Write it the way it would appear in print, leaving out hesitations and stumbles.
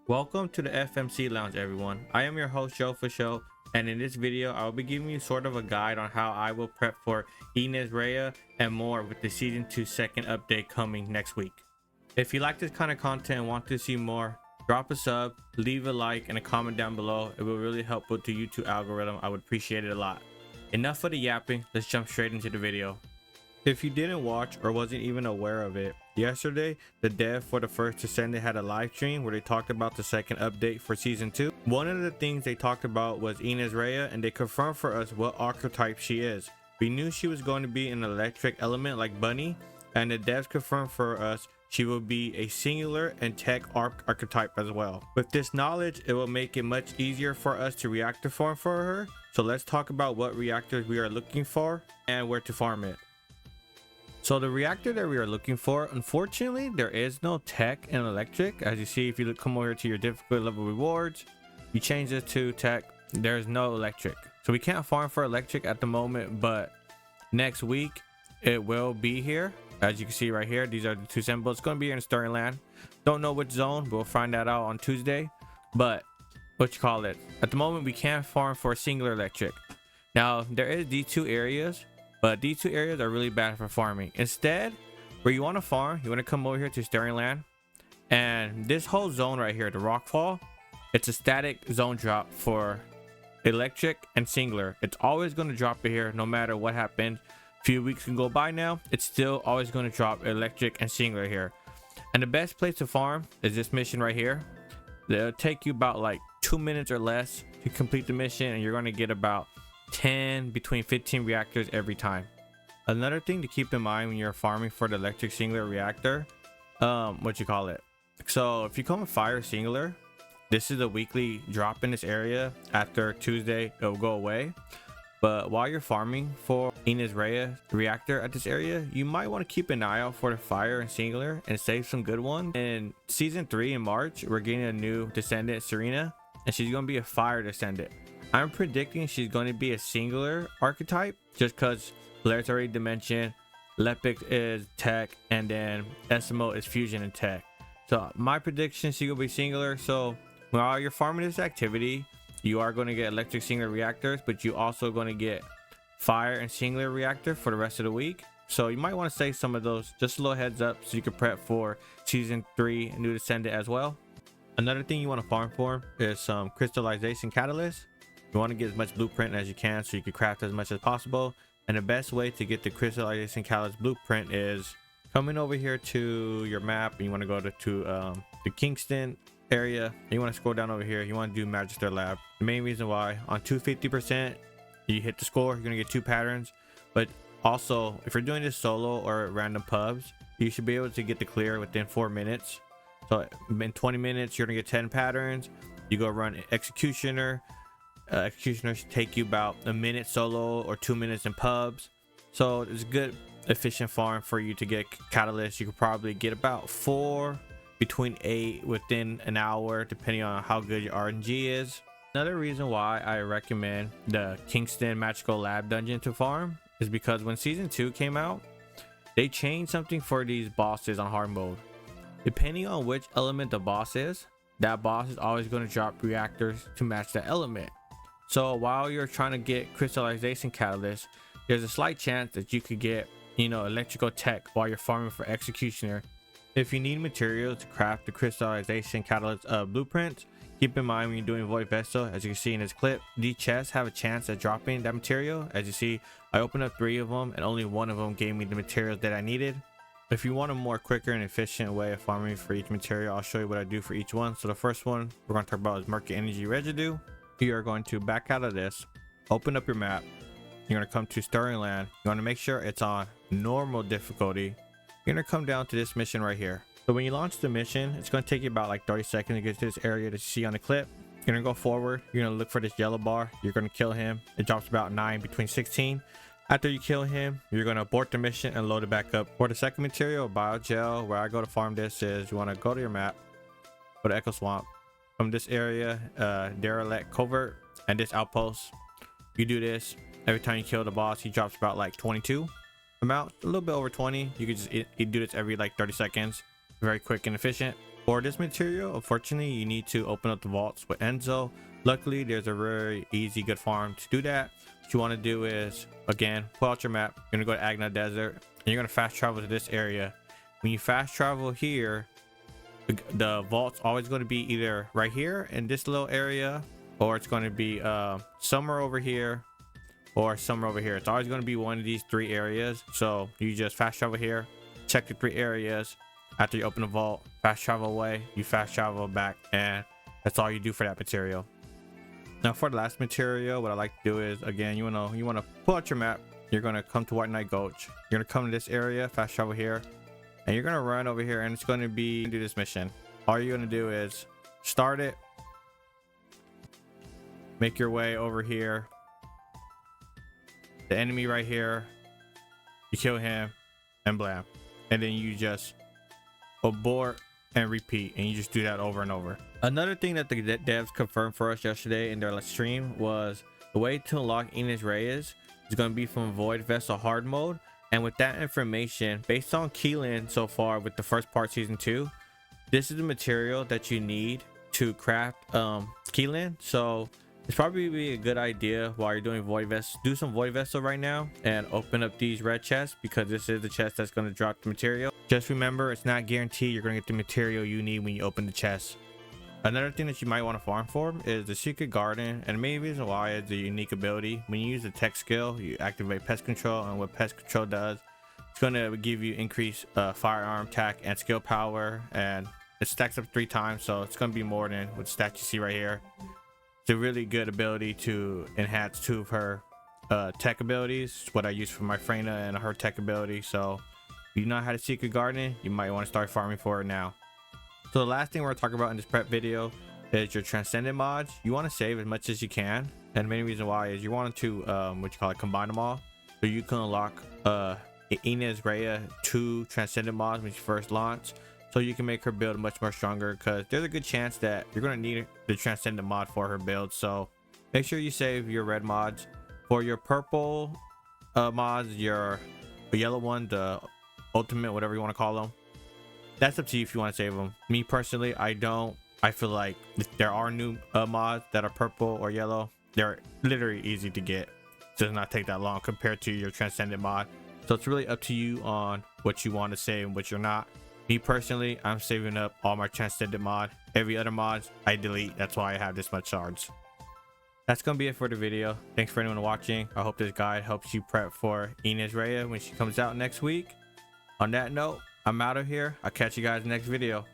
Welcome to the FMC Lounge, everyone. I am your host, Joe for Show, and in this video, I will be giving you sort of a guide on how I will prep for Ines Raya and more with the Season 2 second update coming next week. If you like this kind of content and want to see more, drop a sub, leave a like, and a comment down below. It will really help with the YouTube algorithm. I would appreciate it a lot. Enough of the yapping, let's jump straight into the video. If you didn't watch or wasn't even aware of it, yesterday the dev for the first Descendant had a live stream where they talked about the second update for season 2. One of the things they talked about was Ines Raya, and they confirmed for us what archetype she is. We knew she was going to be an electric element like Bunny, and the devs confirmed for us she will be a singular and tech archetype as well. With this knowledge, it will make it much easier for us to reactor farm for her. So let's talk about what reactors we are looking for and where to farm it. So the reactor that we are looking for, unfortunately, there is no tech and electric. As you see, if you come over here to your difficulty level rewards, you change this to tech, there's no electric. So we can't farm for electric at the moment, but next week it will be here. As you can see right here, these are the two symbols. It's going to be here in Stirring Land. Don't know which zone, we'll find that out on Tuesday. But what you call it, at the moment we can't farm for a singular electric. Now there is these two areas, but these two areas are really bad for farming. Instead, where you want to farm, you want to come over here to Stirring Land, and this whole zone right here, the Rockfall, it's a static zone drop for electric and singular. It's always going to drop it here no matter what happens. Few weeks can go by now, it's still always going to drop electric and singular here. And the best place to farm is this mission right here. It'll take you about like 2 minutes or less to complete the mission, and you're going to get about 10 between 15 reactors every time. Another thing to keep in mind when you're farming for the electric singular reactor, what you call it, so if you come with fire singular, this is a weekly drop in this area. After Tuesday it will go away, but while you're farming for Ines Raya reactor at this area, you might want to keep an eye out for the fire and singular and save some good ones. In season 3 in March, we're getting a new Descendant, Serena, and she's going to be a fire Descendant. I'm predicting she's going to be a singular archetype just because Planetary Dimension, Lepic is tech, and then Esimo is fusion and tech. So my prediction, she's going to be singular. So while you're farming this activity, you are going to get electric singular reactors, but you also going to get fire and singular reactor for the rest of the week. So you might want to save some of those, just a little heads up, so you can prep for season 3 new Descendant as well. Another thing you want to farm for is some crystallization catalyst. You want to get as much blueprint as you can so you can craft as much as possible. And the best way to get the crystallization catalyst blueprint is coming over here to your map, and you want to go to the Kingston area, and you want to scroll down over here. You want to do Magister Lab. The main reason why, on 250% you hit the score, you're gonna get 2 patterns. But also, if you're doing this solo or at random pubs, you should be able to get the clear within 4 minutes. So in 20 minutes you're gonna get 10 patterns. You go run Executioner. Executioner should take you about a minute solo or 2 minutes in pubs. So it's a good efficient farm for you to get catalyst. You could probably get about 4 between 8 within an hour, depending on how good your RNG is. Another reason why I recommend the Kingston Magical Lab dungeon to farm is because when season 2 came out, they changed something for these bosses on hard mode. Depending on which element the boss is, that boss is always going to drop reactors to match that element. So while you're trying to get crystallization catalyst, there's a slight chance that you could get, electrical tech while you're farming for Executioner. If you need materials to craft the crystallization catalyst blueprint, keep in mind when you're doing Void Vessel, as you can see in this clip, these chests have a chance at dropping that material. As you see, I opened up 3 of them and only 1 of them gave me the materials that I needed. If you want a more quicker and efficient way of farming for each material, I'll show you what I do for each one. So the first one we're going to talk about is Murky Energy Residue. You are going to back out of this, open up your map, you're going to come to Stirring Land, you want to make sure it's on normal difficulty. You're going to come down to this mission right here. So when you launch the mission, it's going to take you about like 30 seconds to get to this area that you see on the clip. You're going to go forward, you're going to look for this yellow bar, you're going to kill him. It drops about 9 between 16. After you kill him, you're going to abort the mission and load it back up. For the second material, Biogel, where I go to farm this is, you want to go to your map, go to Echo Swamp. From this area, Derelict Covert, and this outpost, you do this every time you kill the boss. He drops about like 22 amount, a little bit over 20. You can just do this every like 30 seconds, very quick and efficient. For this material, unfortunately, you need to open up the vaults with Enzo. Luckily, there's a very easy, good farm to do that. What you want to do is, again, pull out your map. You're going to go to Agna Desert, and you're going to fast travel to this area. When you fast travel here, the vault's always going to be either right here in this little area, or it's going to be somewhere over here, or somewhere over here. It's always going to be one of these 3 areas. So you just fast travel here, check the 3 areas. After you open the vault, fast travel away, you fast travel back, and that's all you do for that material. Now for the last material, what I like to do is, again, you want to pull out your map. You're going to come to White Knight Gulch. You're going to come to this area, fast travel here, and you're going to run over here, and it's going to be do this mission. All you're going to do is start it, make your way over here, the enemy right here, you kill him, and blam, and then you just abort and repeat, and you just do that over and over. Another thing that the devs confirmed for us yesterday in their stream was the way to unlock Ines Raya is going to be from Void Vessel hard mode. And with that information, based on Keelan so far with the first part season 2, this is the material that you need to craft Keelan. So it's probably be a good idea while you're doing Void Vessel, do some Void Vessel right now and open up these red chests, because this is the chest that's going to drop the material. Just remember, it's not guaranteed you're going to get the material you need when you open the chest. Another thing that you might want to farm for is the Secret Garden, and maybe reason why it's a unique ability. When you use the tech skill, you activate pest control, and what pest control does, it's going to give you increased firearm attack and skill power, and it stacks up 3 times, so it's going to be more than what stats you see right here. It's a really good ability to enhance 2 of her tech abilities, what I use for my Freyna and her tech ability. So if you know how to Secret Garden, you might want to start farming for it now. So the last thing we're talking about in this prep video is your Transcendent mods. You want to save as much as you can, and the main reason why is you want to combine them all, so you can unlock Ines Raya 2 Transcendent mods when you first launch, so you can make her build much more stronger, because there's a good chance that you're going to need the Transcendent mod for her build. So make sure you save your red mods. For your purple mods, your yellow one, the ultimate, whatever you want to call them, that's up to you if you want to save them. Me personally, I don't. I feel like if there are new mods that are purple or yellow, they're literally easy to get. It does not take that long compared to your Transcendent mod. So it's really up to you on what you want to save and what you're not. Me personally, I'm saving up all my Transcendent mod. Every other mods I delete. That's why I have this much shards. That's gonna be it for the video. Thanks for anyone watching. I hope this guide helps you prep for Ines Raya when she comes out next week. On that note, I'm out of here. I'll catch you guys next video.